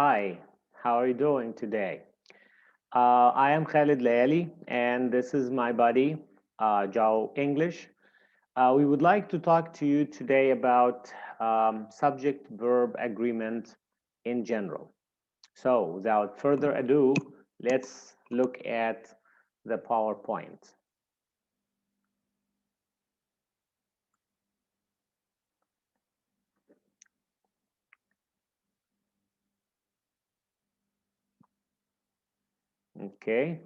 Hi, how are you doing today? I am Khaled Layali, and this is my buddy, Joe English. We would like to talk to you today about subject verb agreement in general. So, without further ado, let's look at the PowerPoint. Okay.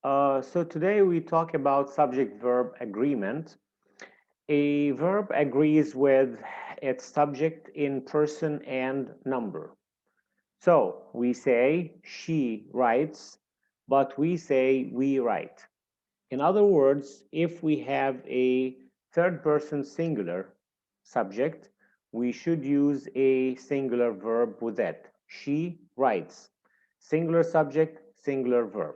So, today we talk about subject verb agreement. A verb agrees with its subject in person and number. So we say she writes, but we say we write. In other words, if we have a third person singular subject, we should use a singular verb with that. She writes. Singular subject, singular verb.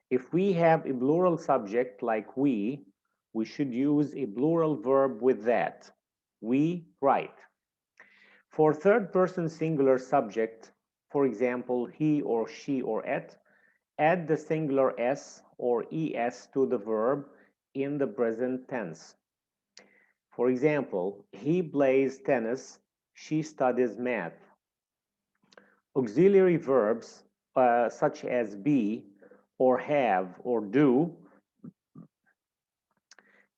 If we have a plural subject like we should use a plural verb with that. We write. For third person singular subject, for example, he or she or it, add the singular s or es to the verb in the present tense. For example, he plays tennis, she studies math. Auxiliary verbs such as be or have or do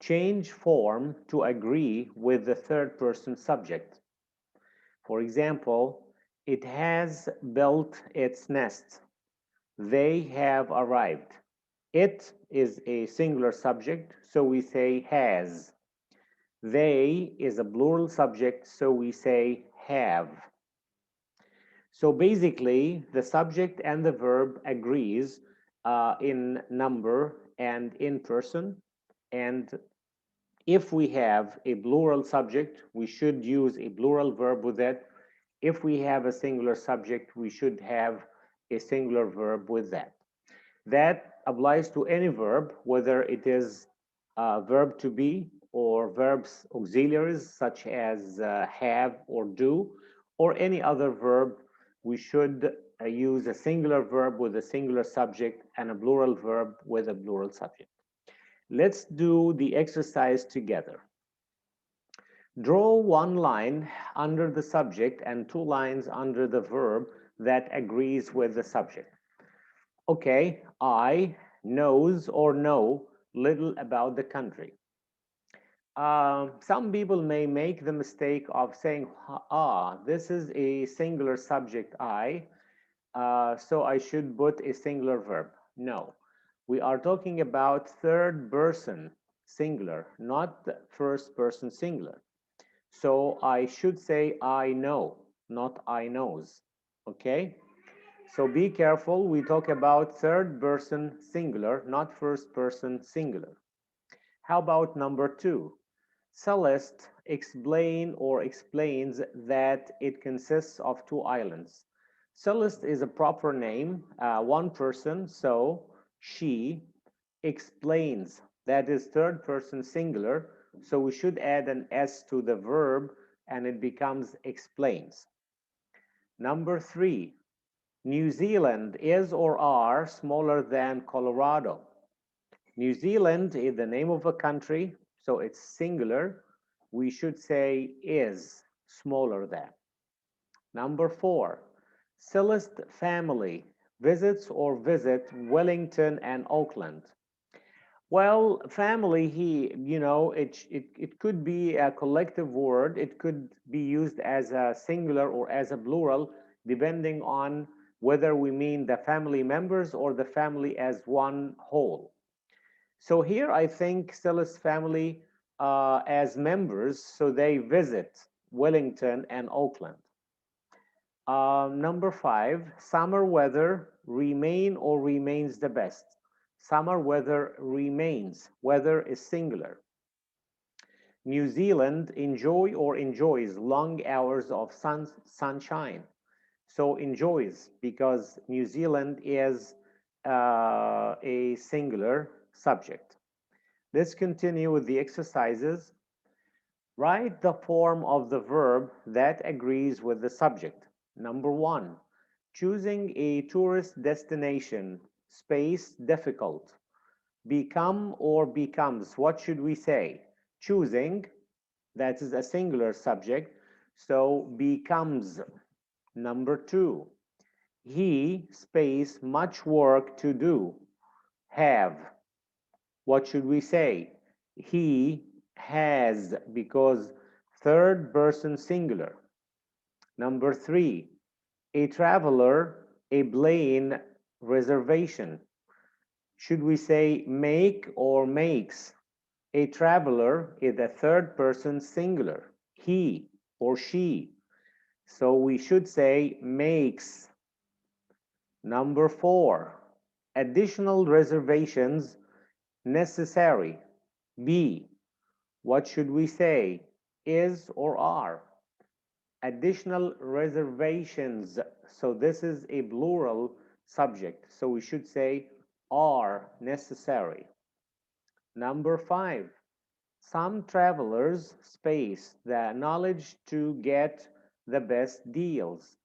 change form to agree with the third person subject. For example, it has built its nest. They have arrived. It is a singular subject, so we say has. They is a plural subject, so we say have. So basically, the subject and the verb agrees in number and in person. And if we have a plural subject, we should use a plural verb with it. If we have a singular subject, we should have a singular verb with that. That applies to any verb, whether it is verb to be or verbs auxiliaries such as have or do, or any other verb. We should use a singular verb with a singular subject and a plural verb with a plural subject. Let's do the exercise together. Draw one line under the subject and two lines under the verb that agrees with the subject. Okay, I knows or know little about the country. Some people may make the mistake of saying, this is a singular subject, I, so I should put a singular verb. No, we are talking about third person singular, not first person singular. So I should say I know, not I knows. Okay? So be careful. We talk about third person singular, not first person singular. How about number two? Celeste explains that it consists of two islands. Celeste is a proper name, one person, so she explains. That is third person singular, so we should add an s to the verb and it becomes explains. Number three, New Zealand is or are smaller than Colorado. New Zealand is the name of a country, so it's singular. We should say is smaller than. Number four, Celeste family visits or visit Wellington and Auckland. Well, family, it could be a collective word. It could be used as a singular or as a plural, depending on whether we mean the family members or the family as one whole. So here I think Celeste's family as members, so they visit Wellington and Auckland. Number five, summer weather remain or remains the best. Summer weather remains. Weather is singular. New Zealand enjoy or enjoys long hours of sunshine. So enjoys because New Zealand is a singular subject. Let's continue with the exercises. Write the form of the verb that agrees with the subject. Number one, choosing a tourist destination, space difficult. Become or becomes, what should we say? Choosing, that is a singular subject, so becomes. Number two, he, space, much work to do. Have, what should we say? He has, because third person singular. Number three, a traveler, a plane reservation. Should we say make or makes? A traveler is a third person singular, he or she. So we should say makes. Number four, additional reservations necessary. B. What should we say? Is or are? Additional reservations. So this is a plural subject. So we should say are necessary. Number five, some travelers space the knowledge to get the best deals.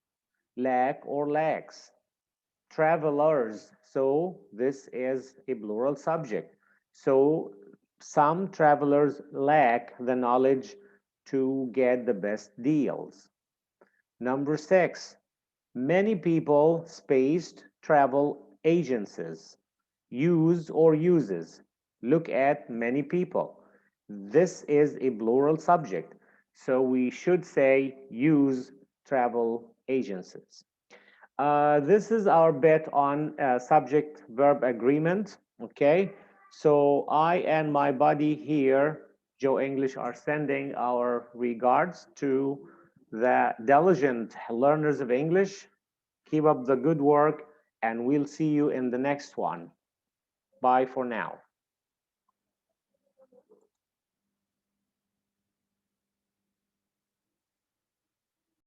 Lack or lacks. Travelers. So this is a plural subject. So some travelers lack the knowledge to get the best deals. Number six, many people spaced travel agencies. Use or uses. Look at many people. This is a plural subject. So we should say use travel agencies. This is our bet on subject verb agreement. Okay, so I and my buddy here, Joe English, are sending our regards to the diligent learners of English. Keep up the good work, and we'll see you in the next one. Bye for now.